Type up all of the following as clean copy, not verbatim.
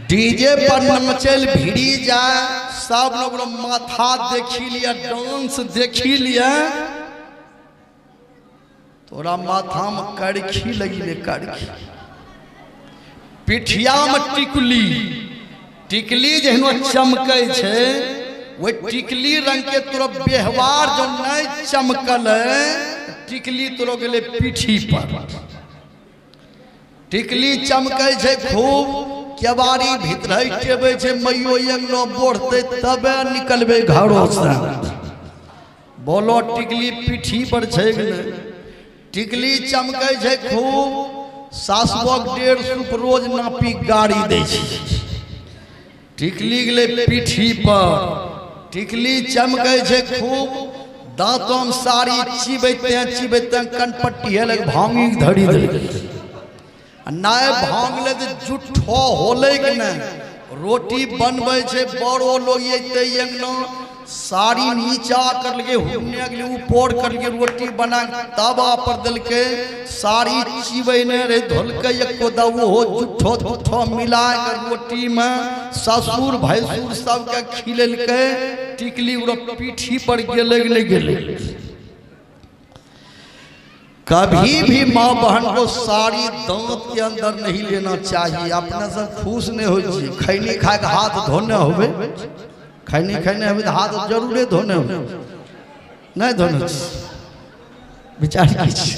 DJ पर नमचल भिड़ी जाए, सब लोग माथा देखी लिया, डांस देखी लिया, तोरा माथा में कड़खी लगी ले, कड़खी पिठिया में टिकली, टिकली जहनो चमकै छे वो टिकली रंग के तोरा व्यवहार जो नहीं चमकल है, टिकली तोरा गेले पीठी पर, टिकली चमकै छे खूब, केवाड़ी भीतर टेबे छे, मैयो एंगनो बढ़ते तबे निकलबे घरों से। बोलो टिकली पीठी पर छे कि नहीं? टिकली चमकै छे खूब, सासुक 150 रोज नापी गाड़ी दे छे, टिकली गेले पीठी पर, टिकली चमकै छे खूब, दांतों में साड़ी चिबैते कनपट्टी लग भांगी धड़ी धड़ी नाय भांग ले तो जुठो होले कि नहीं। रोटी बनबै छे बड़ो लोग ये साड़ी नीचा कर लगे, हुने के ऊपर कर लगे, रोटी बना तवा पर दल के, साड़ी चिबैने रे धोल के एको दवो हो जुठो जुठो मिला के रोटी में ससुर भैंसुर सब के खिलेल के, टिकली पीठी पर गेले नहीं गेले। कभी भी माँ बहन को साड़ी दांत के अंदर नहीं लेना चाहिए, अपने से खुश नहीं हो जी। खैनी खाए के हाथ धोने होवे, खैनी खैने होवे तो हाथ जरूर धोने हो, नहीं धोने विचार कीजिए।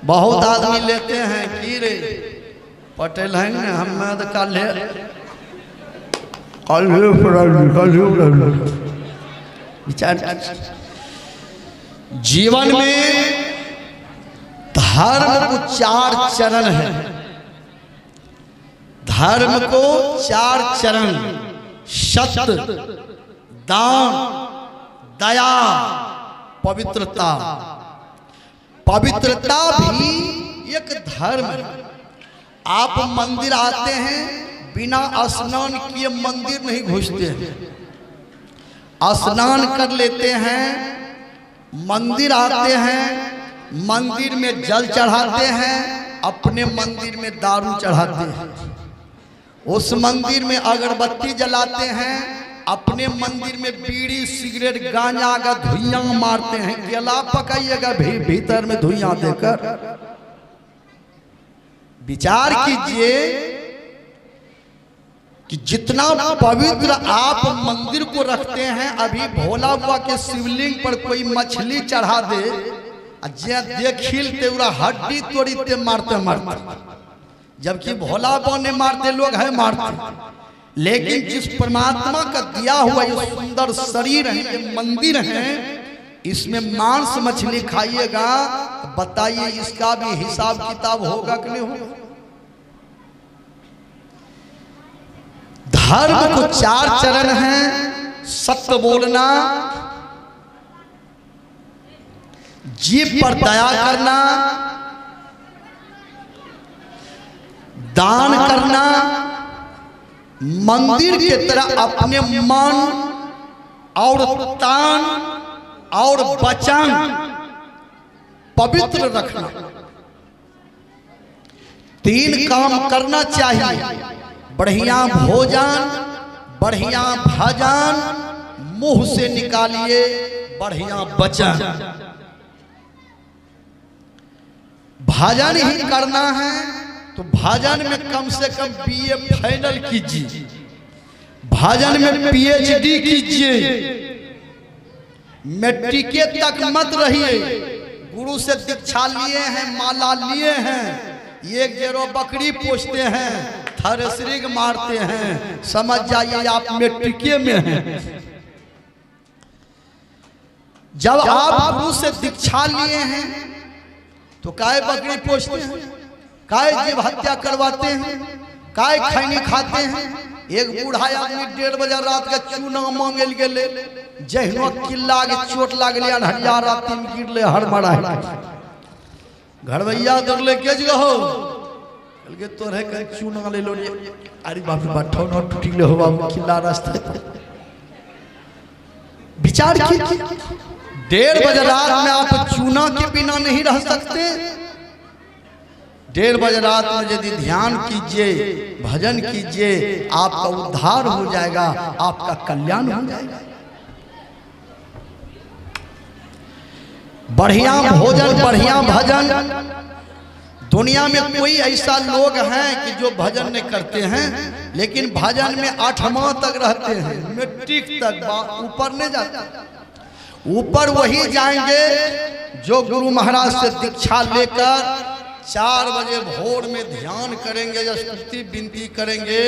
बहुत आदमी लेते हैं कि रे पटेल हैं ना, हम तो विचार। जीवन में धर्म को 4 चरण है, धर्म को 4 चरण, सत्य, दान, दया, पवित्रता। पवित्रता भी एक धर्म है। आप मंदिर आते हैं, बिना स्नान किए मंदिर नहीं घुसते हैं, स्नान कर लेते हैं, मंदिर आते हैं, मंदिर में जल चढ़ाते हैं, अपने मंदिर में दारू चढ़ाते हैं, उस मंदिर में अगरबत्ती जलाते हैं, अपने मंदिर में बीड़ी सिगरेट गांजा का धुइयां मारते हैं। केला पकाइएगा भीतर में धुइयां देकर। विचार कीजिए कि जितना पवित्र आप मंदिर को रखते हैं, अभी भोला बाबा के शिवलिंग पर कोई मछली चढ़ा दे, जे देखिल ते उरा हड्डी तोड़ी ते मारते मारते, जबकि भोला बाबा ने मारते लोग है मारते। लेकिन जिस परमात्मा का दिया हुआ ये सुंदर शरीर है, ये मंदिर है, इसमें मांस मछली खाइएगा, बताइए इसका भी हिसाब किताब होगा कि नहीं होगा? धर्म को 4 चरण हैं, सत्य बोलना, जीव पर दया करना, दान करना, मंदिर के तरह अपने मन और तन और वचन पवित्र रखना। 3 काम करना चाहिए, बढ़िया भोजन, बढ़िया भजन, मुंह से निकालिए बढ़िया वचन। भजन ही करना है तो भजन में कम से कम BA फाइनल कीजिए, भजन में PhD कीजिए, मैट्रिक तक मत रहिए। गुरु से दीक्षा लिए हैं, माला लिए हैं, 1-0 बकरी पोछते हैं, थ्रेसरिंग मारते हैं, समझ जाइए आप मैट्रिक में हैं। जब आप गुरु से दीक्षा लिए हैं तो काय बकरी पोछते हैं, काय जीव हत्या करवाते हैं, काय खैनी खाते हैं। एक बूढ़ा आदमी 1:30 बजे रात का चूना मांगल गेले, जहनो किल्ला के चोट लागले, अनहरिया रात में गिरले, हड़बड़ा घरवैया दरले के हो के तोरे के चूना ले लो, अरे बाप रे बाप ठोनो टूटिले हो बाबू किल्ला रास्ते। विचार कीजिए, 1:30 बजे रात में आप चूना के बिना नहीं रह सकते, 1:30 बजे रात में यदि ध्यान कीजिए, भजन कीजिए, आपका उद्धार हो जाएगा, आपका कल्याण हो जाएगा। बढ़िया भोजन, बढ़िया भजन। दुनिया में कोई ऐसा लोग हैं कि जो भजन नहीं करते हैं, लेकिन भजन में 8वां तक रहते हैं, मैट्रिक तक, ऊपर नहीं जाते। ऊपर वही जाएंगे जो गुरु महाराज से दीक्षा लेकर 4 बजे भोर में ध्यान करेंगे या स्तुति विनती करेंगे।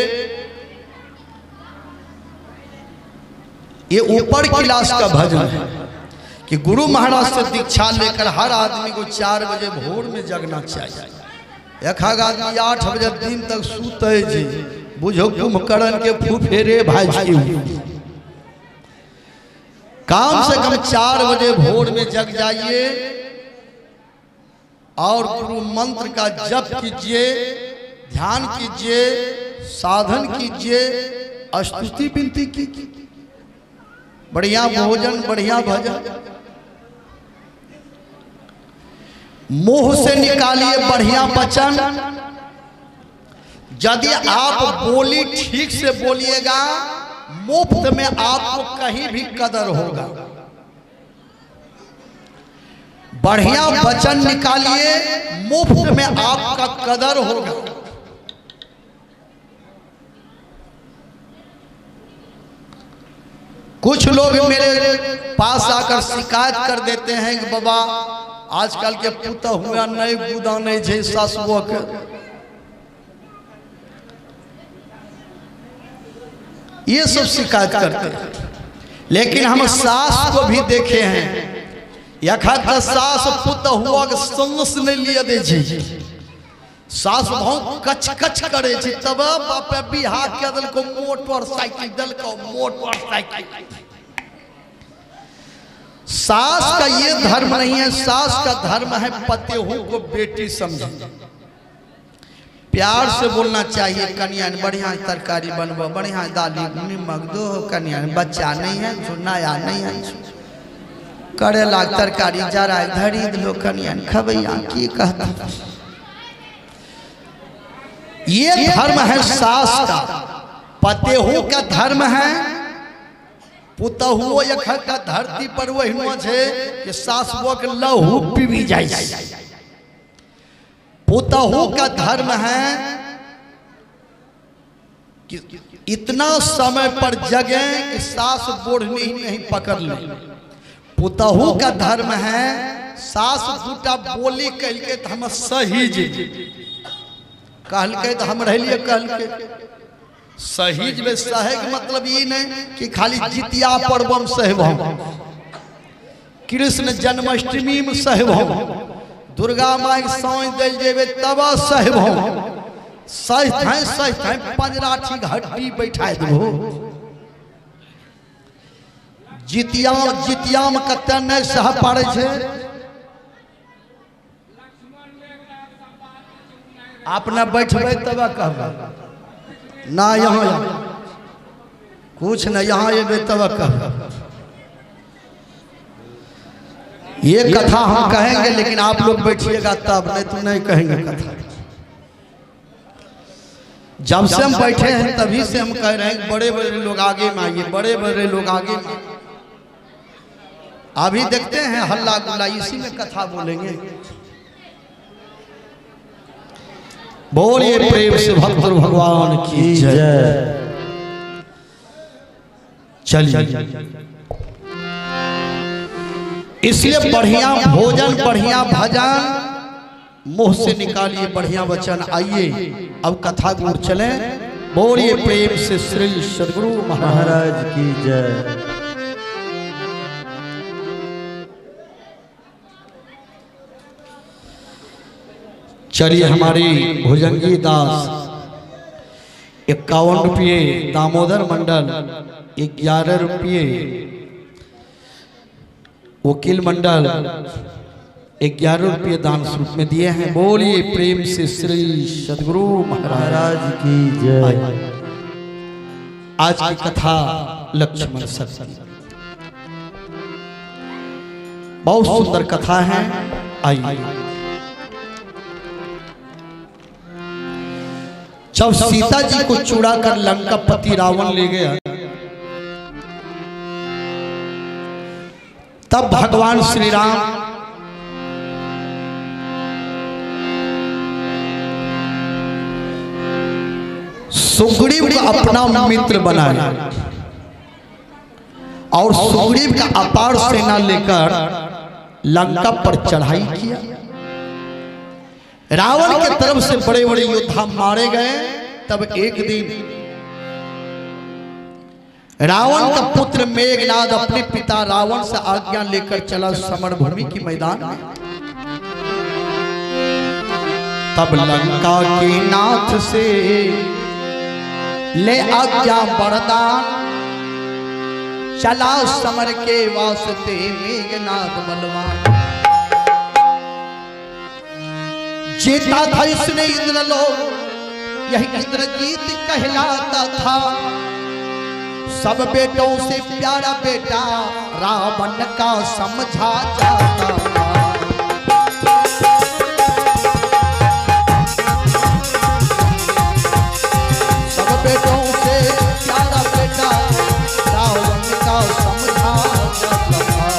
ये ऊपर क्लास का भजन है कि गुरु महाराज से दीक्षा लेकर हर आदमी को 4 बजे भोर में जगना चाहिए। एक आदमी 8 बजे दिन तक सूते जी, बुझो कुंभकर्ण के फुफेरे भाई। कम से कम 4 बजे भोर में जग जाइए और गुरु मंत्र का जप कीजिए, ध्यान कीजिए, साधन कीजिए, स्तुति विनती कीजिए। बढ़िया भोजन, बढ़िया भजन। मुंह से निकालिए बढ़िया वचन। यदि आप बोली ठीक से बोलिएगा, मुफ्त में आपको कहीं भी कदर होगा। बढ़िया वचन निकालिए, मुफ्त में आपका कदर होगा। कुछ लोग मेरे पास आकर शिकायत कर देते हैं कि बाबा आजकल के पुता हुआ नहीं बुदा नहीं है सासुओं के। ये सब शिकायत करते हैं, लेकिन हम सास को भी देखे हैं। यखा सास पुता हुआ के संस नहीं लिया दे छी, सास बहुत कच कच करे छी, तब बाप बिहा के दल को मोटरसाइकिल दल को मोटरसाइकिल। सास का ये धर्म नहीं है, सास का धर्म है पतिहू को बेटी समझे। प्यार से बोलना चाहिए, कन्या बढ़िया तरकारी बनबो, बढ़िया दाली निमक दो, कन्या बच्चा नहीं है, नया नहीं है, करेला तरकारी जरा धरी दो, कन्या खबैया की कहता। ये धर्म है सास का। पतिहू का धर्म है पुतहु एक का धरती पर वही है कि सासुओं के लहू पीवी जाए। पुतहु का धर्म है कि इतना समय पर जगे कि सास बोढ़नी नहीं पकड़ ले। पुतहु का धर्म है सास दूटा बोली कह के तो हम सही जी कहल के तो हम रहिए कहल के सहीज में सहे के मतलब ये नहीं कि खाली जितिया पर्व में सहबम, कृष्ण जन्माष्टमी में सहबम, दुर्गा माई के साँझ दिल जेबे तब सहबम। सही पंजराठी हड्डी बैठा दो। जितिया में कत नहीं सह पारे छे। अपना बैठबे तब कहब ना, यहाँ कुछ न, यहाँ ये तब कह। ये कथा हम कहेंगे लेकिन आप लोग बैठिएगा तब, नहीं तो नहीं कहेंगे कथा। जब से हम बैठे हैं तभी से हम कह रहे हैं बड़े बड़े लोग आगे में आइए, बड़े बड़े लोग आगे में। अभी देखते हैं हल्ला गुल्ला, इसी में कथा बोलेंगे। बोलिए प्रेम से भक्त भगवान की जय। चलिए, इसलिए बढ़िया भोजन, बढ़िया भजन, मुंह से निकालिए बढ़िया वचन। आइए अब कथा गुरु चले। बोलिए प्रेम से श्री सदगुरु महाराज की जय। चलिए, हमारी भुजंगी दास 51 रुपये, दामोदर मंडल 11 रुपये, वकील मंडल 11 रुपये दान स्वरूप में दिए हैं। बोलिए प्रेम से श्री सदगुरु महाराज की जय। आज की कथा लक्ष्मण सत्य, बहुत सुंदर कथा है। आइए जब सीता जी को चुरा कर लंका पति रावण ले गया, तब भगवान श्री राम सुग्रीव को अपना मित्र बनाया और सुग्रीव का अपार सेना लेकर लंका पर चढ़ाई किया। रावण की तरफ से बड़े बड़े योद्धा मारे गए। तब एक दिन रावण का पुत्र मेघनाद अपने पिता रावण से आज्ञा लेकर चला समरभूमि के मैदान में। तब लंका के नाथ से ले आज्ञा वरदान, चला समर के वास्ते मेघनाद बलवान। जीता था इसने इंद्रलोक, यही इंद्रजीत कहलाता था। सब बेटों से प्यारा बेटा रावण का समझा जाता था। सब बेटों से प्यारा बेटा रावण का समझा जाता था।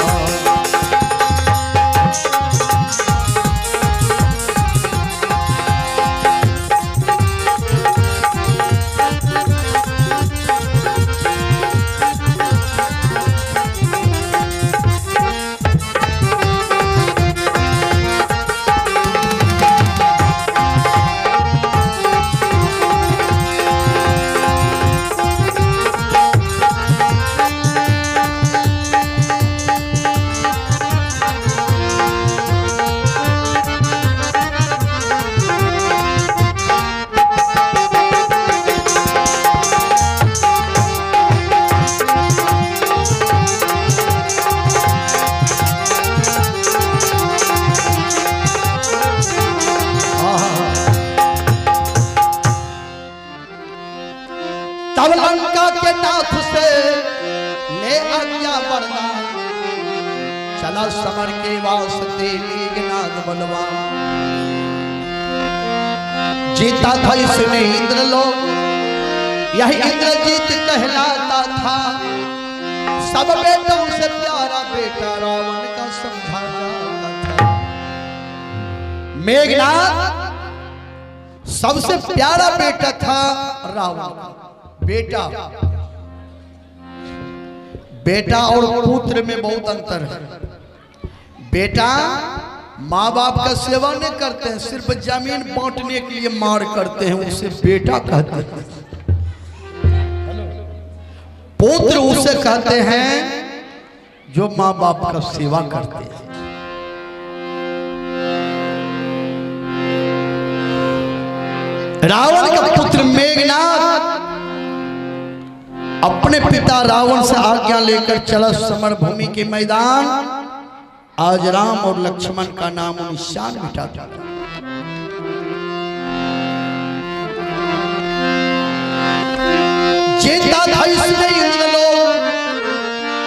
तब लंका के नाथ से ले आज्ञा वरदान, चला समर के वास्ते मेघनाद बलवान। जीता था इसने इंद्रलोक, यही इंद्रजीत कहलाता था। सब बेटों से प्यारा बेटा रावण का समझा जाता था। मेघनाद सबसे प्यारा बेटा था रावण। बेटा बेटा और पुत्र में बहुत अंतर है। बेटा माँ बाप का सेवा नहीं करते हैं, सिर्फ जमीन बांटने के लिए मार करते हैं, उसे बेटा कहते हैं। पुत्र उसे कहते हैं जो माँ बाप का सेवा करते हैं। रावण का पुत्र मेघनाद अपने पिता रावण से आज्ञा लेकर चला समरभूमि के मैदान। आज राम और लक्ष्मण का नाम निशान मिटा दिया। जीता था इसने इंद्रलोक,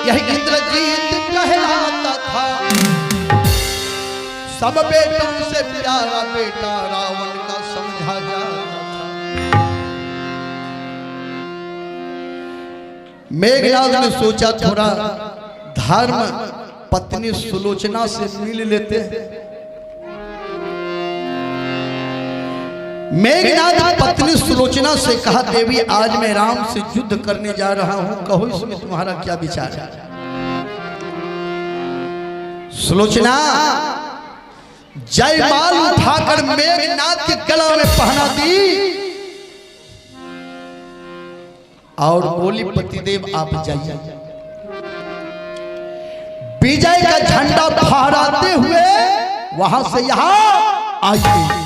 यही इंद्रजीत कहलाता था। सब बेटों से प्यारा बेटा रावण का समझा जाता था। मेघनाद ने सोचा थोड़ा धर्म पत्नी सुलोचना से मिल लेते हैं। मेघनाद पत्नी सुलोचना से कहा, देवी आज मैं राम से युद्ध करने जा रहा हूं, कहो इसमें तुम्हारा क्या विचार है। सुलोचना जयमाल उठाकर मेघनाद के गला में पहना दी और बोली, पतिदेव आप जाइए। विजय का झंडा फहराते हुए वहां से यहां आइए।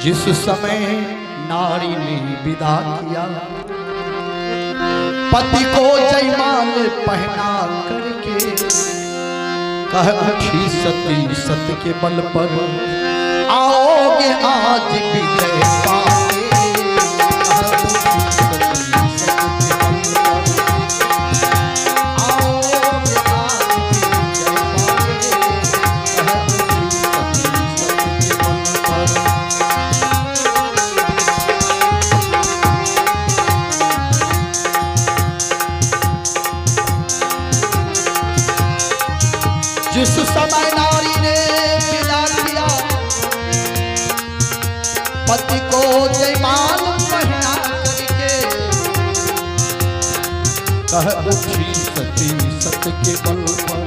जिस समय नारी ने विदा किया, पति को जयमाल पहना करके कह उठी सती सत्य के बल पर आओगे आज विजय पाके। पति को जयमाल पहना करके कह उठी सती सत के बल पर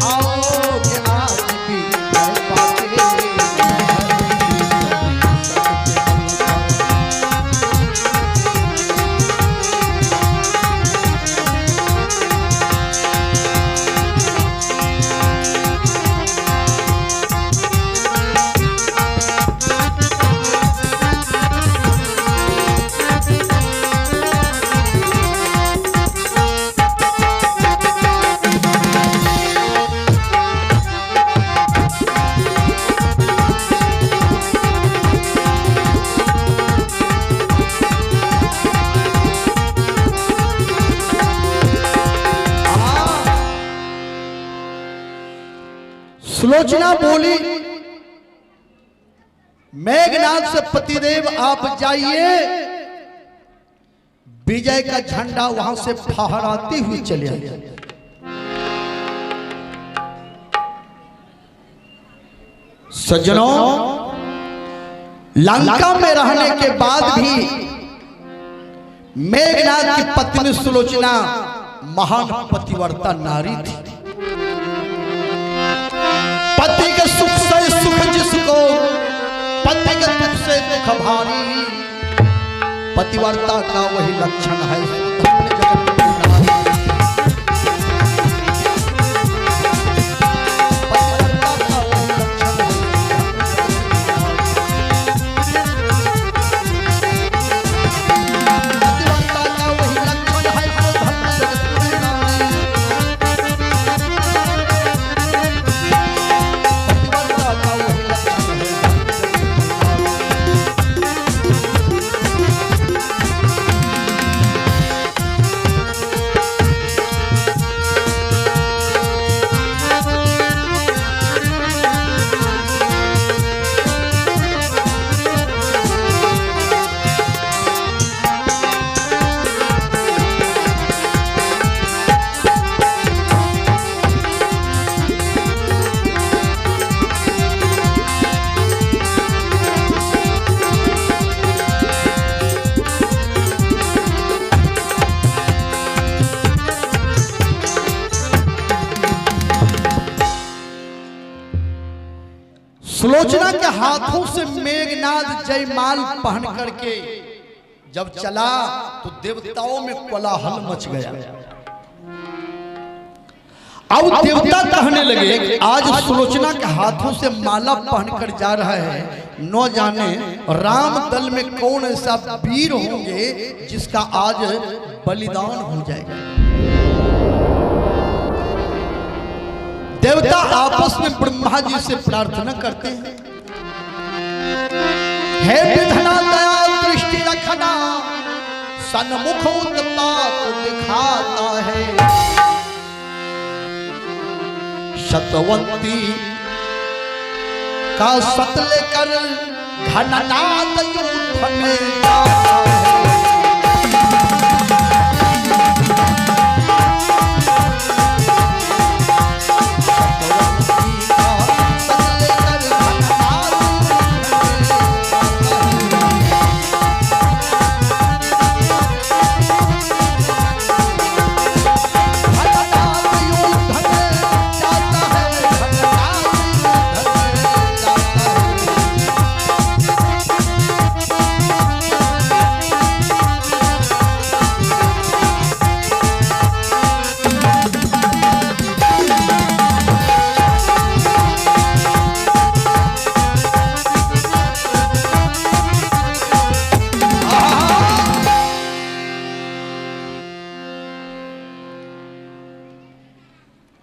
आओगे आज भी मैं पाके सुलोचना बोली, मेघनाथ से पतिदेव आप जाइए, विजय का झंडा वहां से फहराते हुए चले आए। सज्जनों, लंका में रहने के बाद भी मेघनाथ की पत्नी सुलोचना महान पतिव्रता नारी थी। पति के सुख से सुख जिसको, पति के दुख से दुख भारी, पतिव्रता का वही लक्षण है। सुलोचना के हाथों से मेघनाथ जयमाल पहन करके जब चला तो देवताओं में कोलाहल मच गया। अब देवता कहने लगे, आज सुलोचना के हाथों से माला पहनकर जा रहा है, न जाने राम दल में कौन ऐसा वीर होंगे जिसका आज बलिदान हो जाएगा। देवता आपस में ब्रह्मा जी से प्रार्थना करते हैं, हे विधना दया दृष्टि रखना, सन्मुख उत्पात दिखाता है। शतवंती का सत लेकर घननाद युद्ध में जाता है।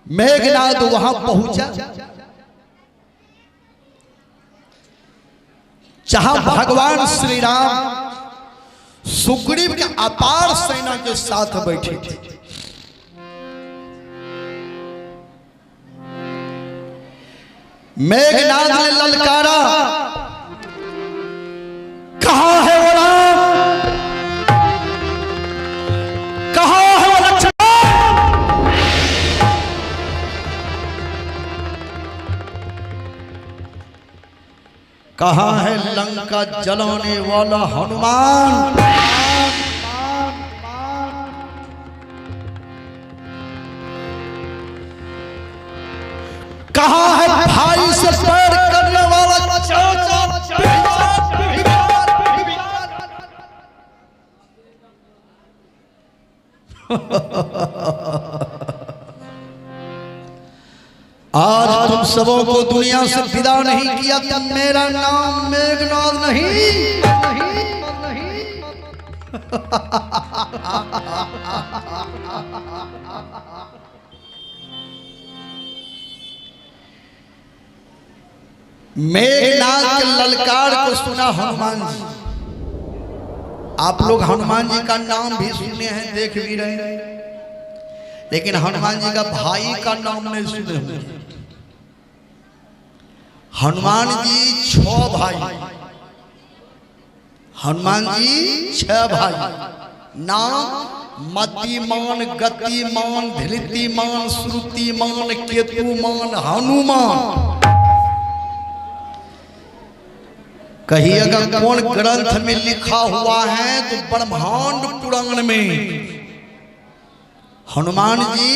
मेघनाद वहां पहुंचा जहां भगवान श्री राम सुग्रीव के अपार सेना के साथ बैठे थे। मेघनाद ने ललकारा, कहां है वो राम, कहां है वो लक्ष्मण। कहाँ है लंका जलाने वाला हनुमान? कहाँ है भाई से पैर करने वाला चाचा? आज तुम सबों को दुनिया से विदा नहीं किया तब मेरा नाम मेघनाद नहीं। मेघनाद के ललकार को सुना हनुमान जी। आप लोग हनुमान जी का नाम भी सुने हैं, देख भी रहे हैं, लेकिन हनुमान जी का भाई का नाम नहीं सुने होंगे। हनुमान जी 6 भाई, हनुमान जी 6 भाई। नाम मतिमान, गतिमान, धृतिमान, श्रुतिमान, केतुमान, हनुमान। कहीं अगर कौन ग्रंथ में लिखा हुआ है तो ब्रह्मांड पुराण में हनुमान जी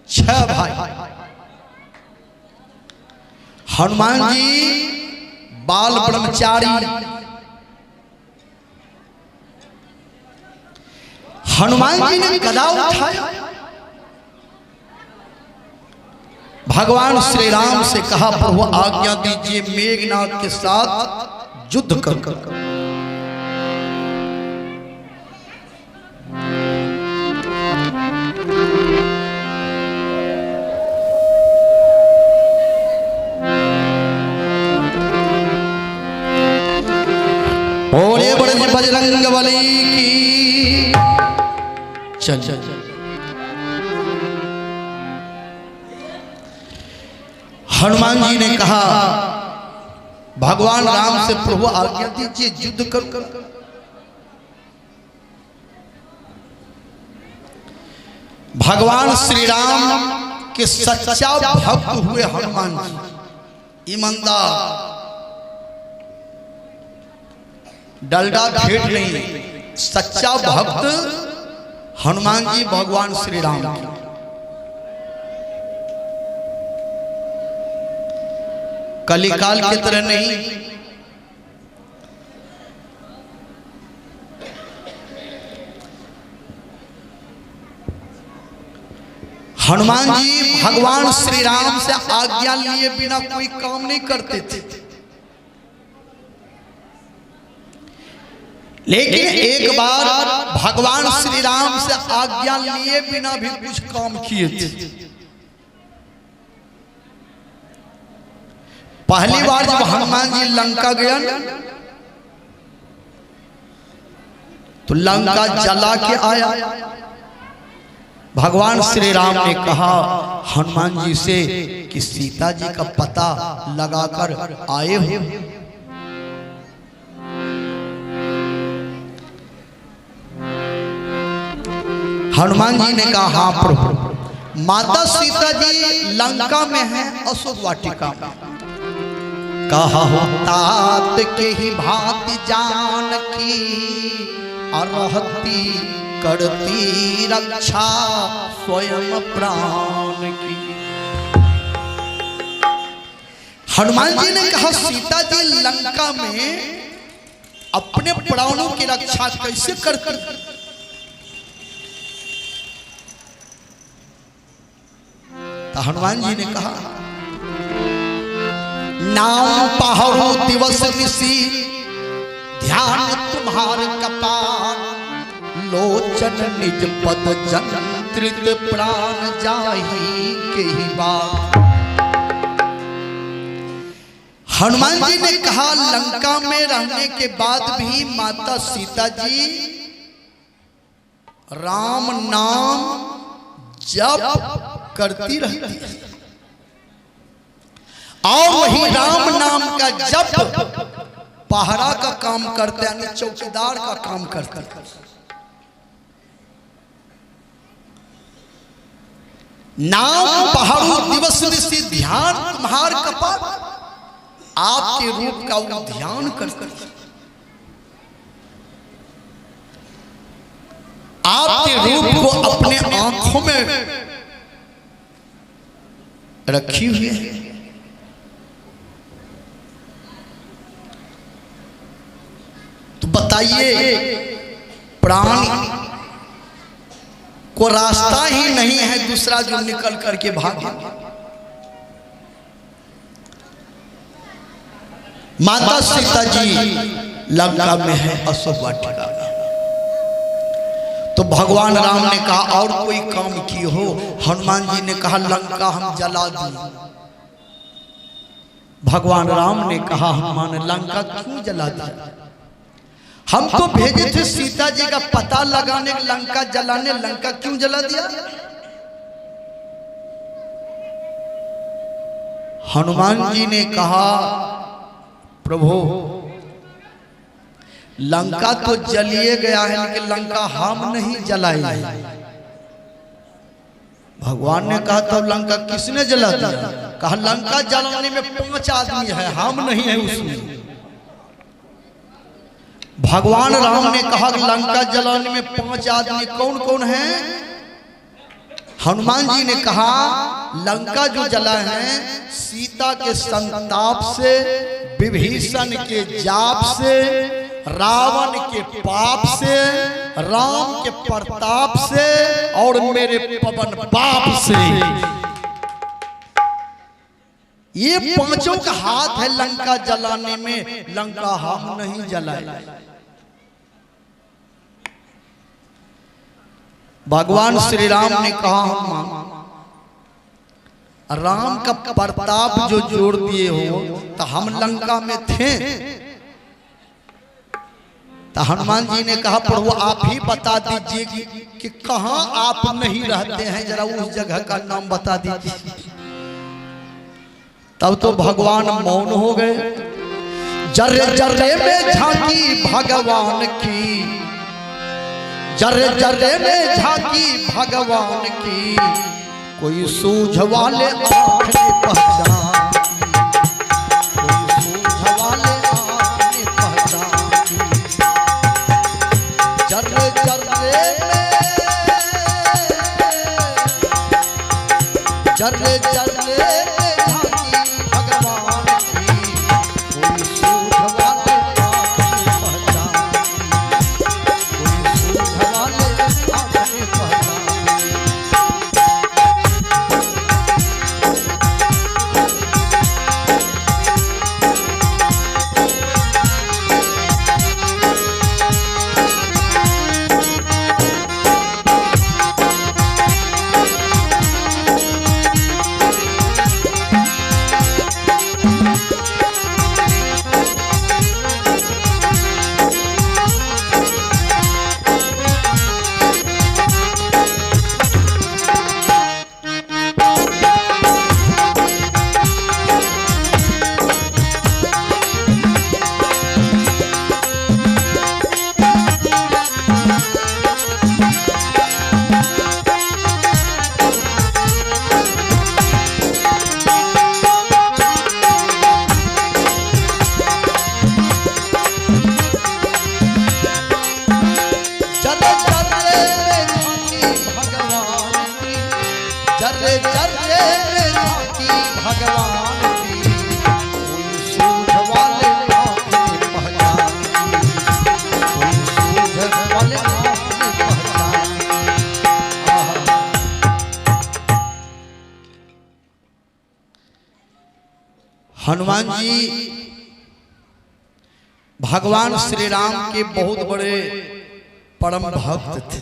6 भाई। हनुमान जी बाल ब्रह्मचारी। हनुमान जी ने गदा उठाया, भगवान श्री राम से कहा प्रभु आज्ञा दीजिए मेघनाद के साथ युद्ध कर। बोले बड़े बजरंग बली की। चल हनुमान जी ने कहा भगवान राम से प्रभु आज्ञा दीजिए युद्ध करो। भगवान श्री राम के सच्चा भक्त हुए हनुमान जी, ईमानदार, डलडा भेंट नहीं, सच्चा भक्त हनुमान जी भगवान श्री राम के। कलिकाल की तरह नहीं, हनुमान जी भगवान श्री राम से आज्ञा लिए बिना कोई काम नहीं करते थे। लेकिन एक बार भगवान श्री राम से आज्ञा लिए बिना भी कुछ काम किए थे। पहली बार जब हनुमान जी लंका गया तो लंका जला के आया। भगवान श्री राम ने कहा हनुमान जी से कि सीता जी का पता लगाकर आए हो। हनुमान जी ने कहा हाँ प्रभु, माता सीता जी लंका में है, अशोक वाटिका में। कहा हो तात के ही भांति जानकी, रहती करती रक्षा स्वयं प्राण की। हनुमान जी ने कहा सीता जी लंका में अपने प्राणों की रक्षा कैसे करती? तो हनुमान जी ने कहा नाम पहाड़ो दिवस निशी, ध्यान तुम्हारे कपाल, लोचन निज पद जंत्रित प्राण जाही के ही बात। हनुमान जी ने कहा लंका में रहने के बाद भी माता सीता जी राम नाम जप करती रहती है, और वही राम नाम का जप पहरा का काम करते, यानी चौकीदार का काम करते। नाम पहाड़ो दिवस निशी, ध्यान तुम्हार कपाल, आपके रूप का वो ध्यान करते, आपके रूप को अपने आंखों में रखी हुई है। तो बताइए, प्राण को रास्ता ही नहीं है दूसरा जो निकल करके भागे। माता सीता जी लंका में है अशोक वाटिका। तो भगवान राम ने कहा और कोई काम की हो। हनुमान जी ने कहा लंका हम जला दें। भगवान राम ने कहा हनुमान लंका क्यों जला दिया? हम तो भेजे थे सीता जी का पता लगाने, लंका जलाने, लंका क्यों जला दिया? हनुमान जी ने कहा प्रभु लंका तो जलिए गया है लेकिन लंका हम नहीं जलाए। भगवान ने कहा तब लंका किसने जला दिया? कहा लंका जलाने में 5 आदमी है, हम नहीं है उसमें। भगवान राम ने कहा लंका जलाने में 5 आदमी कौन कौन है? हनुमान जी ने कहा लंका जो जला है सीता के संताप से, विभीषण के जाप से, रावण के पाप से, राम के प्रताप से और मेरे पवन बाप से। ये पांचों का हाथ है लंका जलाने में, लंका हम नहीं जलाए। भगवान श्री राम ने कहा हनुमान राम का प्रताप जो जोड़ दिए हो तो हम लंका में थे। तो हनुमान जी ने कहा प्रभु आप ही बता दीजिए कि कहां आप नहीं रहते हैं, जरा उस जगह का नाम बता दीजिए। तब तो भगवान मौन हो गए। जर्रे जर्रे में झांकी भगवान की, जर्रे जर्रे में झांकी भगवान की, कोई सूझ वाले आँख ने पहचान की, कोई सूझ वाले आँख ने पहचान की। जर्रे जर्रे में, जर्रे जर्रे में झांकी भगवान की, कोई सूझ वाले आँख ने पहचान की, कोई सूझ वाले आँख ने पहचान। जर्रे जर्रे में झांकी भगवान की, कोई सूझ वाले आँख ने पहचान की, कोई सूझ वाले आँख ने पहचान की। हनुमान जी भगवान श्री राम के बहुत बड़े परम भक्त थे।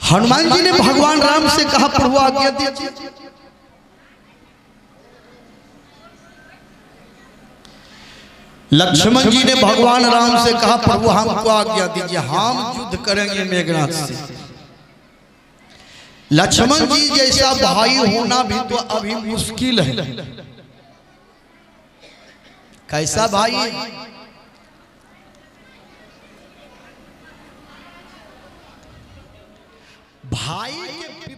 हनुमान जी ने भगवान राम से कहा प्रभु आज्ञा दीजिए। लक्ष्मण जी ने भगवान राम से कहा प्रभु हमको आज्ञा दीजिए, हम युद्ध करेंगे मेघनाथ से। लक्ष्मण जी जैसा भाई होना भी तो अभी मुश्किल है। कैसा भाई? भाई के